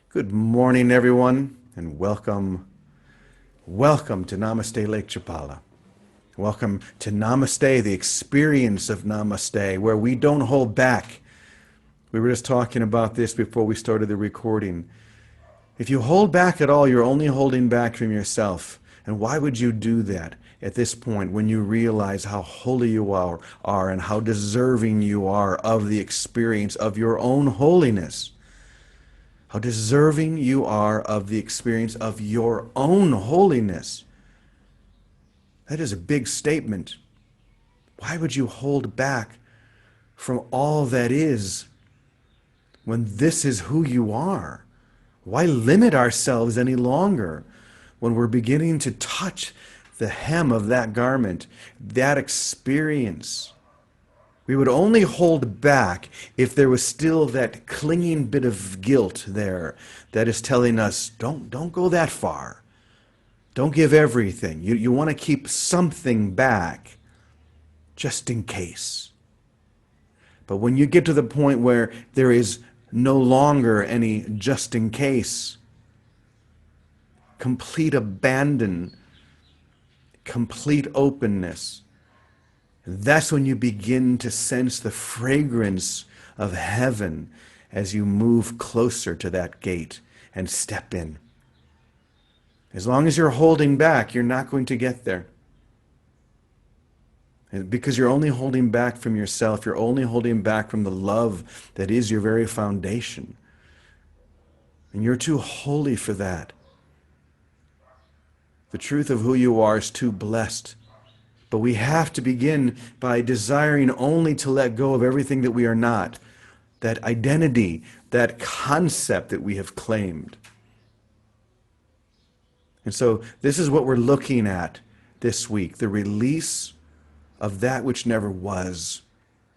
Good morning, everyone, and welcome to Namaste Lake Chapala. Welcome to Namaste, the experience of Namaste, where we don't hold back. We were just talking about this before we started the recording. If you hold back at all, you're only holding back from yourself. And why would you do that at this point when you realize how holy you are and how deserving you are of the experience of your own holiness? How deserving you are of the experience of your own holiness. That is a big statement. Why would you hold back from all that is when this is who you are? Why limit ourselves any longer when we're beginning to touch the hem of that garment, that experience? We would only hold back if there was still that clinging bit of guilt there that is telling us, don't go that far. Don't give everything. You want to keep something back just in case. But when you get to the point where there is no longer any just in case, complete abandon, complete openness, that's when you begin to sense the fragrance of heaven as you move closer to that gate and step in. As long as you're holding back, you're not going to get there. Because you're only holding back from yourself. You're only holding back from the love that is your very foundation. And you're too holy for that. The truth of who you are is too blessed. But we have to begin by desiring only to let go of everything that we are not, that identity, that concept that we have claimed. And so this is what we're looking at this week, the release of that which never was,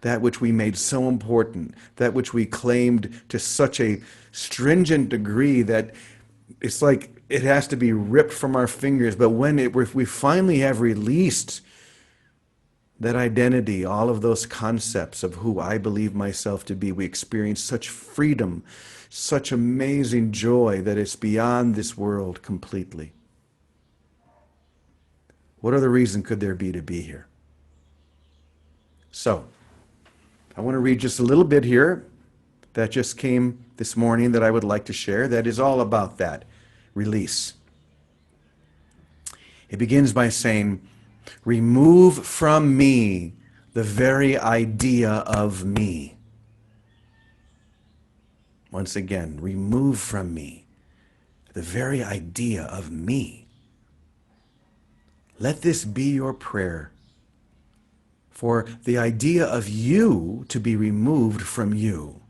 that which we made so important, that which we claimed to such a stringent degree that it's like it has to be ripped from our fingers. But if we finally have released that identity, all of those concepts of who I believe myself to be, we experience such freedom, such amazing joy that it's beyond this world completely. What other reason could there be to be here? So, I want to read just a little bit here that just came this morning that I would like to share that is all about that release. It begins by saying, remove from me the very idea of me. Once again, remove from me the very idea of me. Let this be your prayer, for the idea of you to be removed from you.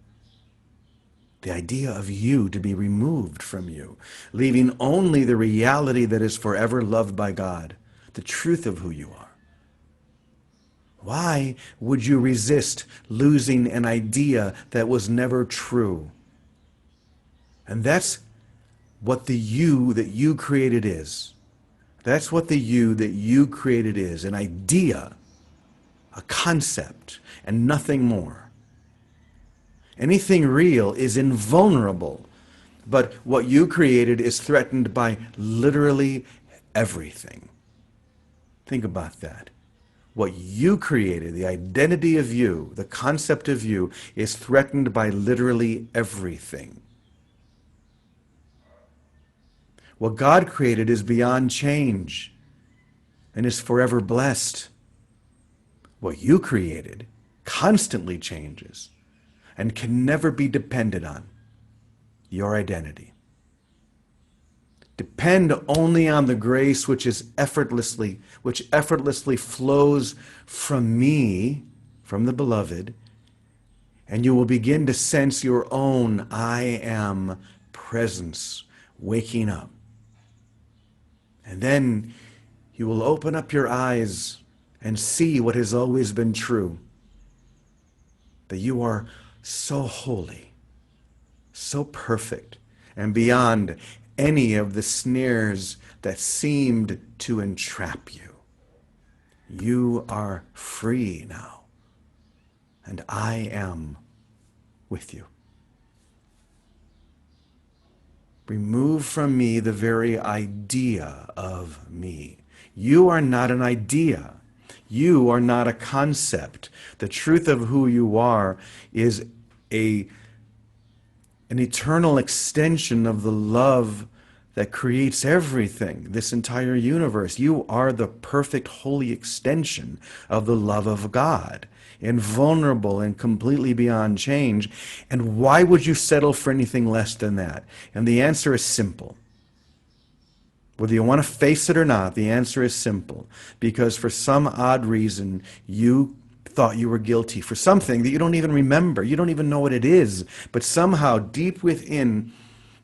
The idea of you to be removed from you, leaving only the reality that is forever loved by God, the truth of who you are. Why would you resist losing an idea that was never true? And that's what the you that you created is. That's what the you that you created is, an idea, a concept, and nothing more. Anything real is invulnerable, but what you created is threatened by literally everything. Think about that. What you created, the identity of you, the concept of you, is threatened by literally everything. What God created is beyond change and is forever blessed. What you created constantly changes and can never be depended on, your identity. Depend only on the grace which effortlessly flows from me, from the beloved, and you will begin to sense your own I am presence waking up. And then you will open up your eyes and see what has always been true, that you are so holy, so perfect, and beyond any of the snares that seemed to entrap you. You are free now, and I am with you. Remove from me the very idea of me. You are not an idea. You are not a concept. The truth of who you are is a, an eternal extension of the love that creates everything, this entire universe. You are the perfect holy extension of the love of God, invulnerable and completely beyond change. And why would you settle for anything less than that? And the answer is simple. Whether you want to face it or not, the answer is simple. Because for some odd reason, you thought you were guilty for something that you don't even remember. You don't even know what it is. But somehow, deep within,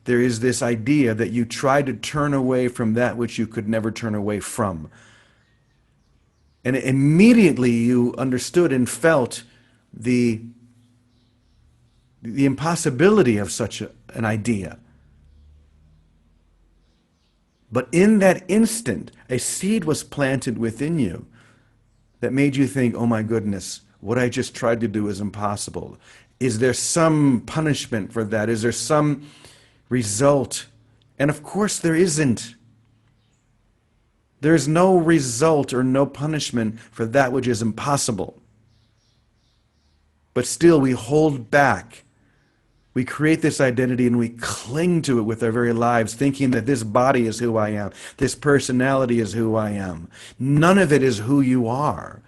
there is this idea that you tried to turn away from that which you could never turn away from. And immediately you understood and felt the impossibility of such an idea. But in that instant, a seed was planted within you that made you think, oh my goodness, what I just tried to do is impossible. Is there some punishment for that? Is there some result? And of course there isn't. There's no result or no punishment for that which is impossible. But still we hold back. We create this identity and we cling to it with our very lives, thinking that this body is who I am, this personality is who I am. None of it is who you are.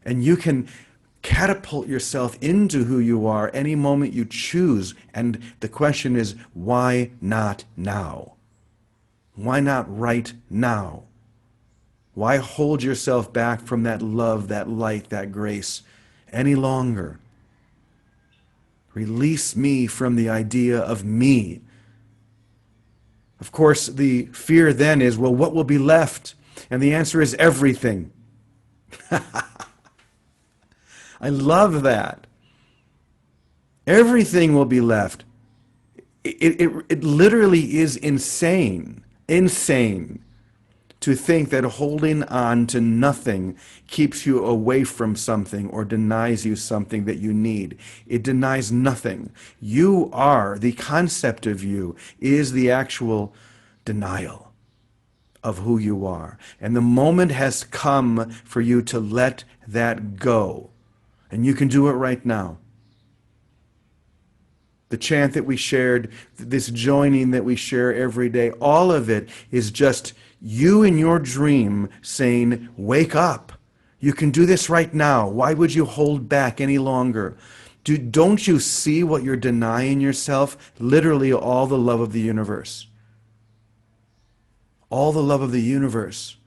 And you can catapult yourself into who you are any moment you choose. And the question is, why not now? Why not right now? Why hold yourself back from that love, that light, that grace any longer? Release me from the idea of me. Of course, the fear then is, well, what will be left? And the answer is everything. I love that. Everything will be left. It literally is insane to think that holding on to nothing keeps you away from something or denies you something that you need. It denies nothing. You are, the concept of you is the actual denial of who you are. And the moment has come for you to let that go. And you can do it right now. The chant that we shared, this joining that we share every day, all of it is just you in your dream saying, wake up. You can do this right now. Why would you hold back any longer? Don't you see what you're denying yourself? Literally all the love of the universe. All the love of the universe.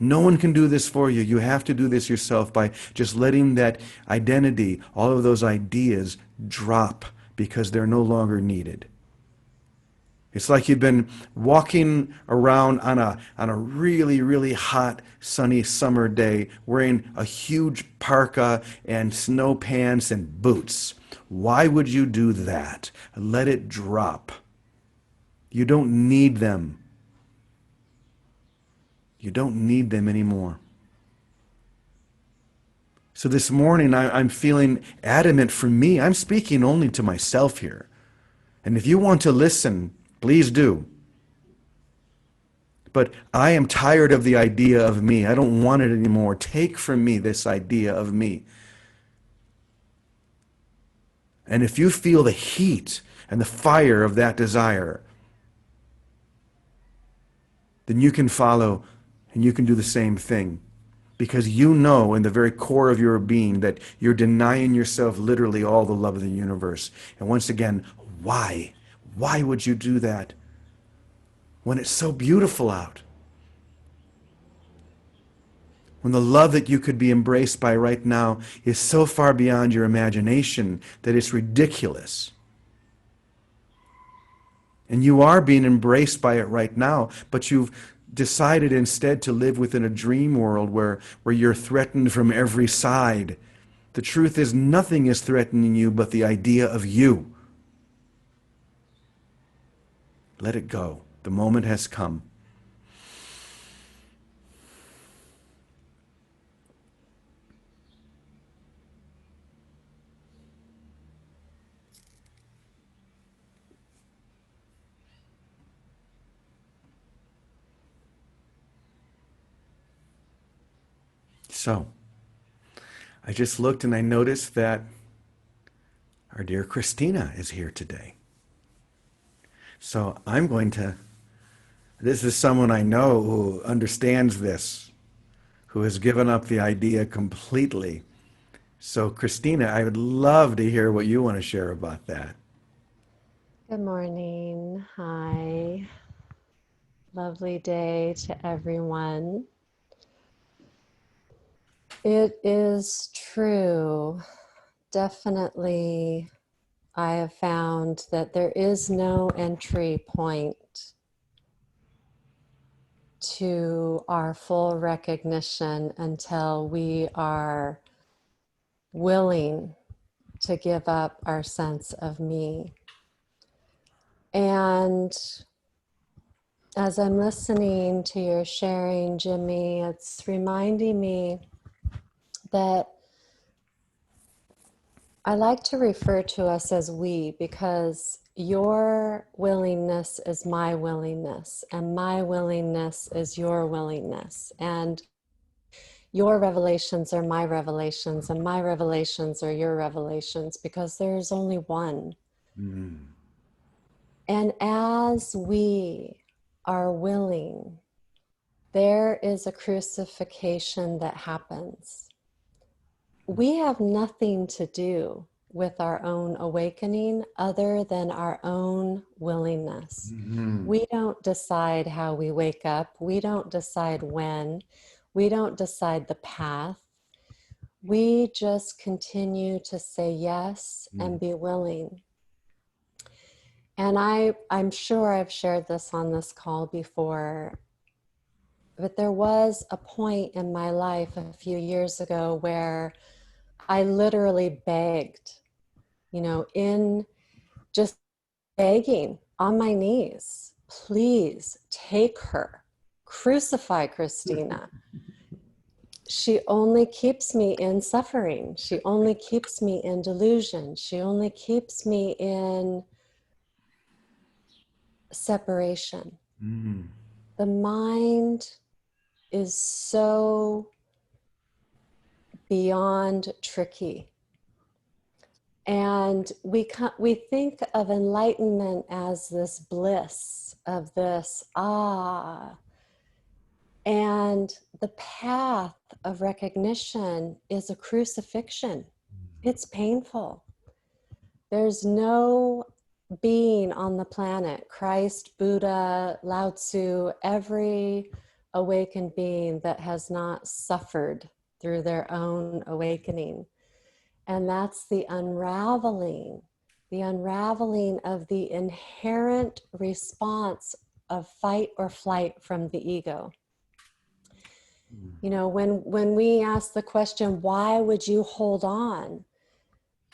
No one can do this for you. You have to do this yourself by just letting that identity, all of those ideas drop because they're no longer needed. It's like you've been walking around on a really, really hot, sunny summer day wearing a huge parka and snow pants and boots. Why would you do that? Let it drop. You don't need them. You don't need them anymore. So this morning I'm feeling adamant for me. I'm speaking only to myself here. And if you want to listen, please do. But I am tired of the idea of me. I don't want it anymore. Take from me this idea of me. And if you feel the heat and the fire of that desire, then you can follow and you can do the same thing. Because you know in the very core of your being that you're denying yourself literally all the love of the universe. And once again, why? Why would you do that when it's so beautiful out? When the love that you could be embraced by right now is so far beyond your imagination that it's ridiculous. And you are being embraced by it right now, but you've decided instead to live within a dream world where you're threatened from every side. The truth is nothing is threatening you but the idea of you. Let it go. The moment has come. So I just looked and I noticed that our dear Christina is here today. So this is someone I know who understands this, who has given up the idea completely. So, Christina, I would love to hear what you want to share about that. Good morning. Hi. Lovely day to everyone. It is true. Definitely, I have found that there is no entry point to our full recognition until we are willing to give up our sense of me. And as I'm listening to your sharing, Jimmy, it's reminding me that I like to refer to us as we because your willingness is my willingness, and my willingness is your willingness. And your revelations are my revelations, and my revelations are your revelations because there's only one. Mm. And as we are willing, there is a crucifixion that happens. We have nothing to do with our own awakening other than our own willingness. Mhm. We don't decide how we wake up. We don't decide when. We don't decide the path. We just continue to say yes Mm. and be willing. And I'm sure I've shared this on this call before, but there was a point in my life a few years ago where I literally begged, in just begging on my knees, please take her, crucify Christina. She only keeps me in suffering. She only keeps me in delusion. She only keeps me in separation. Mm. The mind is so beyond tricky. And we think of enlightenment as this bliss of this, and the path of recognition is a crucifixion. It's painful. There's no being on the planet, Christ, Buddha, Lao Tzu, every awakened being that has not suffered through their own awakening. And that's the unraveling of the inherent response of fight or flight from the ego. When we ask the question, why would you hold on?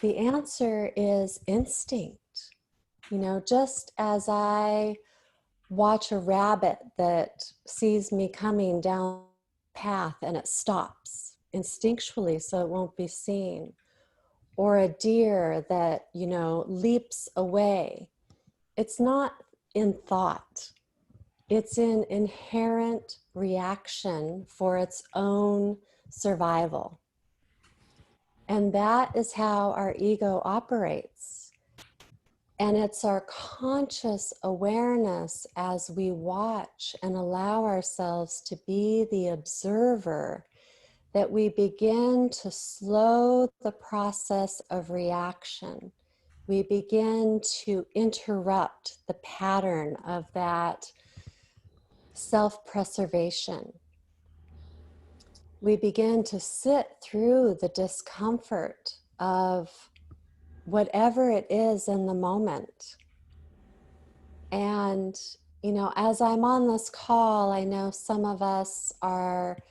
The answer is instinct. Just as I watch a rabbit that sees me coming down the path and it stops instinctually so it won't be seen, or a deer that, leaps away. It's not in thought. It's in inherent reaction for its own survival. And that is how our ego operates. And it's our conscious awareness as we watch and allow ourselves to be the observer that we begin to slow the process of reaction. We begin to interrupt the pattern of that self-preservation. We begin to sit through the discomfort of whatever it is in the moment. And, as I'm on this call, I know some of us are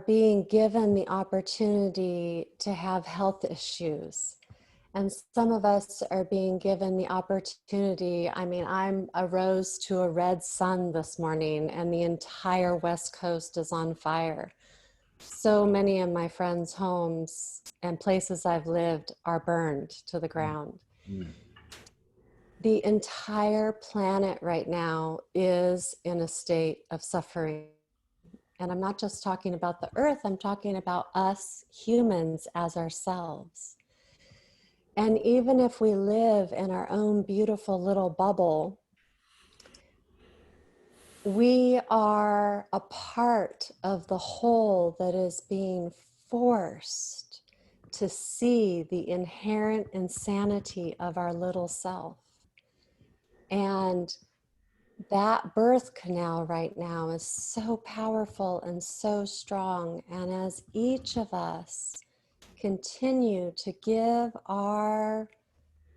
being given the opportunity to have health issues. And some of us are being given the opportunity. I'm a rose to a red sun this morning, and the entire West Coast is on fire. So many of my friends' homes and places I've lived are burned to the ground. Mm. The entire planet right now is in a state of suffering. And I'm not just talking about the earth, I'm talking about us humans as ourselves. And even if we live in our own beautiful little bubble, we are a part of the whole that is being forced to see the inherent insanity of our little self. And that birth canal right now is so powerful and so strong. And as each of us continue to give our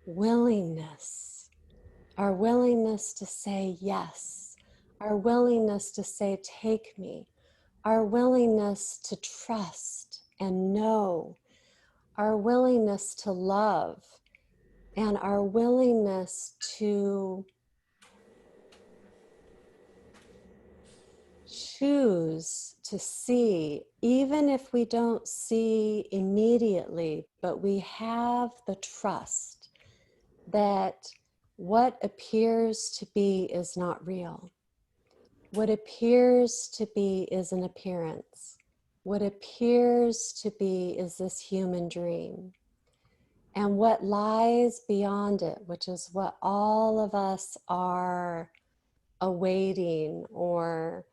willingness to say yes, our willingness to say, take me, our willingness to trust and know, our willingness to love, and our willingness to choose to see, even if we don't see immediately, but we have the trust that what appears to be is not real. What appears to be is an appearance. What appears to be is this human dream. And what lies beyond it, which is what all of us are awaiting or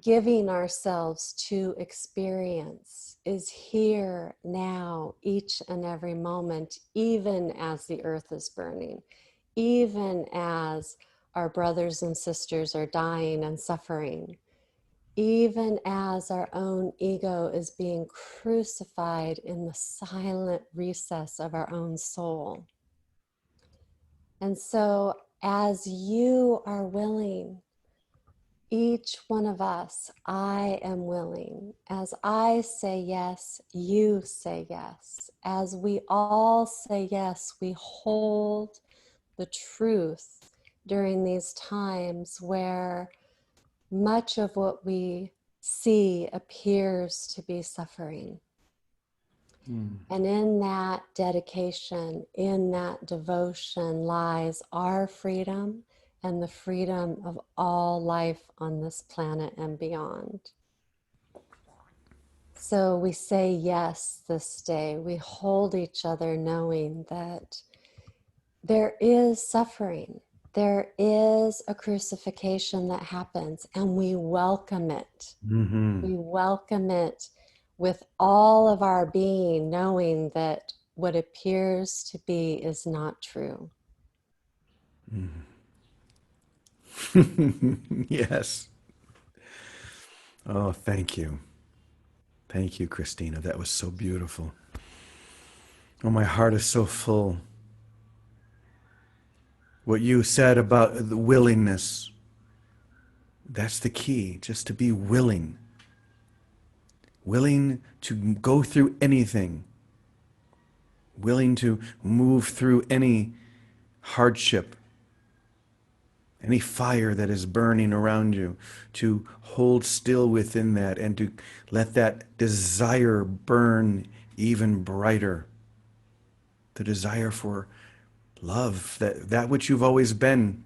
giving ourselves to experience, is here now, each and every moment, even as the earth is burning, even as our brothers and sisters are dying and suffering, even as our own ego is being crucified in the silent recess of our own soul. And so, as you are willing, each one of us, I am willing. As I say yes, you say yes. As we all say yes, we hold the truth during these times where much of what we see appears to be suffering. And in that dedication, in that devotion lies our freedom and the freedom of all life on this planet and beyond. So we say yes this day. We hold each other knowing that there is suffering. There is a crucifixion that happens, and we welcome it. Mm-hmm. We welcome it with all of our being, knowing that what appears to be is not true. Yes. Oh, thank you. Thank you, Christina. That was so beautiful. Oh, my heart is so full. What you said about the willingness, that's the key, just to be willing. Willing to go through anything. Willing to move through any hardship, any fire that is burning around you, to hold still within that and to let that desire burn even brighter. The desire for love, that which you've always been,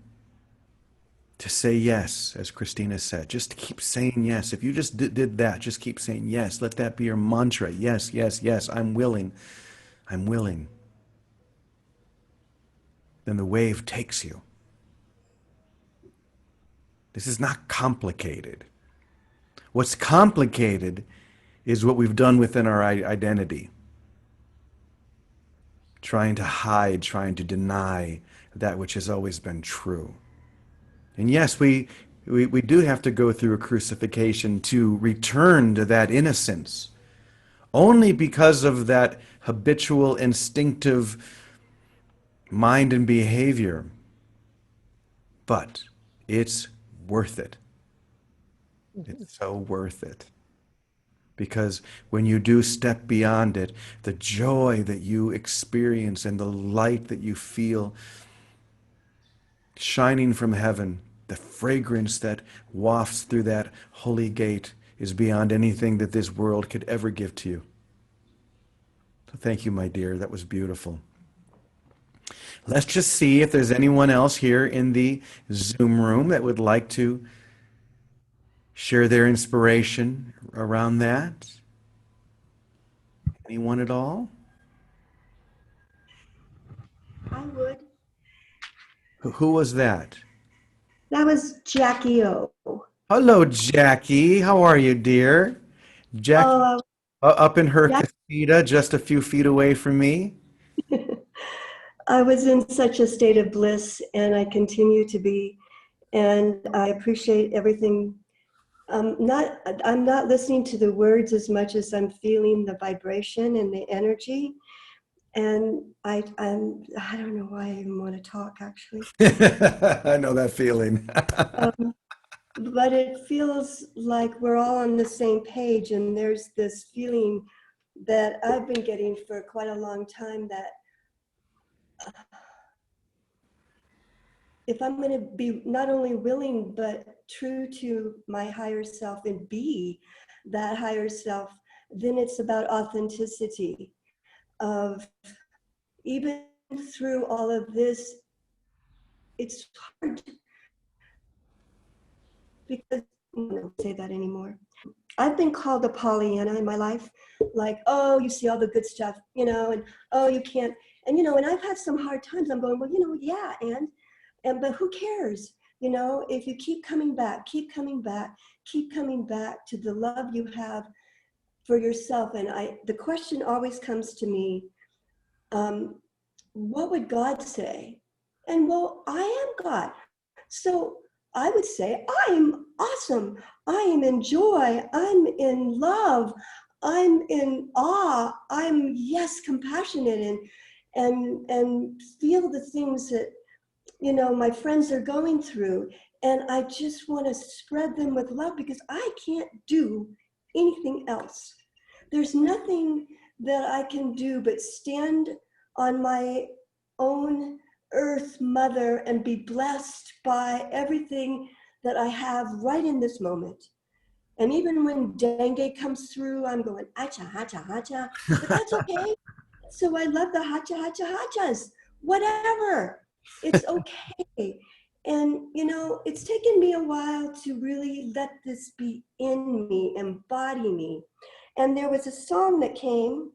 to say yes, as Christina said. Just keep saying yes. If you just did that, just keep saying yes. Let that be your mantra. Yes, yes, yes, I'm willing. I'm willing. Then the wave takes you. This is not complicated. What's complicated is what we've done within our identity. Trying to hide, trying to deny that which has always been true. And yes, we do have to go through a crucifixion to return to that innocence. Only because of that habitual, instinctive mind and behavior. But it's worth it. It's so worth it. Because when you do step beyond it, the joy that you experience and the light that you feel shining from heaven, the fragrance that wafts through that holy gate is beyond anything that this world could ever give to you. So thank you, my dear. That was beautiful. Let's just see if there's anyone else here in the Zoom room that would like to share their inspiration around that? Anyone at all? I would. Who was that? That was Jackie O. Hello, Jackie. How are you, dear? Jackie, Oh, up in her Jack, casita, just a few feet away from me. I was in such a state of bliss, and I continue to be. And I appreciate everything. I'm not listening to the words as much as I'm feeling the vibration and the energy. And I don't know why I even want to talk actually. I know that feeling. Um, but it feels like we're all on the same page, and there's this feeling that I've been getting for quite a long time that if I'm going to be not only willing but true to my higher self and be that higher self, then it's about authenticity of even through all of this. It's hard because I don't say that anymore. I've been called a Pollyanna in my life, like, oh, you see all the good stuff, and oh, you can't, and I've had some hard times. I'm going, well, yeah, but who cares? If you keep coming back, keep coming back, keep coming back to the love you have for yourself. And the question always comes to me, what would God say? And well, I am God. So I would say, I'm awesome. I am in joy. I'm in love. I'm in awe. I'm, yes, compassionate and feel the things that, my friends are going through. And I just want to spread them with love because I can't do anything else. There's nothing that I can do but stand on my own earth mother and be blessed by everything that I have right in this moment. And even when dengue comes through, I'm going, hacha, hacha, hacha, but that's okay. So I love the hacha, hacha, hachas, whatever, it's okay. And, it's taken me a while to really let this be in me, embody me. And there was a song that came,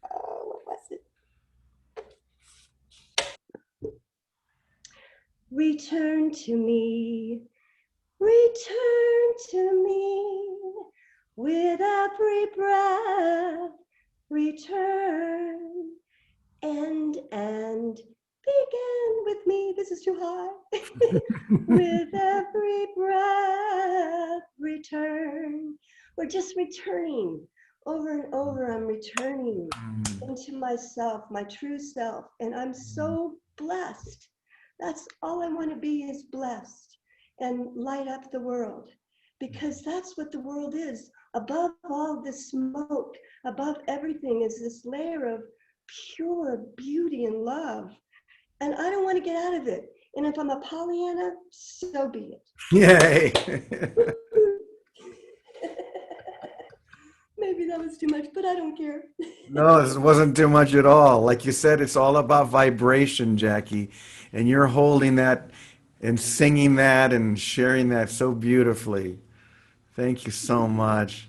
what was it? Return to me, return to me, with every breath, return, and begin with me. This is too high. With every breath, return. We're just returning over and over. I'm returning into myself, my true self, and I'm so blessed. That's all I want to be, is blessed and light up the world, because that's what the world is. Above all this smoke, above everything, is this layer of pure beauty and love. And I don't want to get out of it. And if I'm a Pollyanna, so be Yay. it. Maybe that was too much, but I don't care. No, this wasn't too much at all. Like you said, it's all about vibration, Jackie. And you're holding that and singing that and sharing that so beautifully. Thank you so much.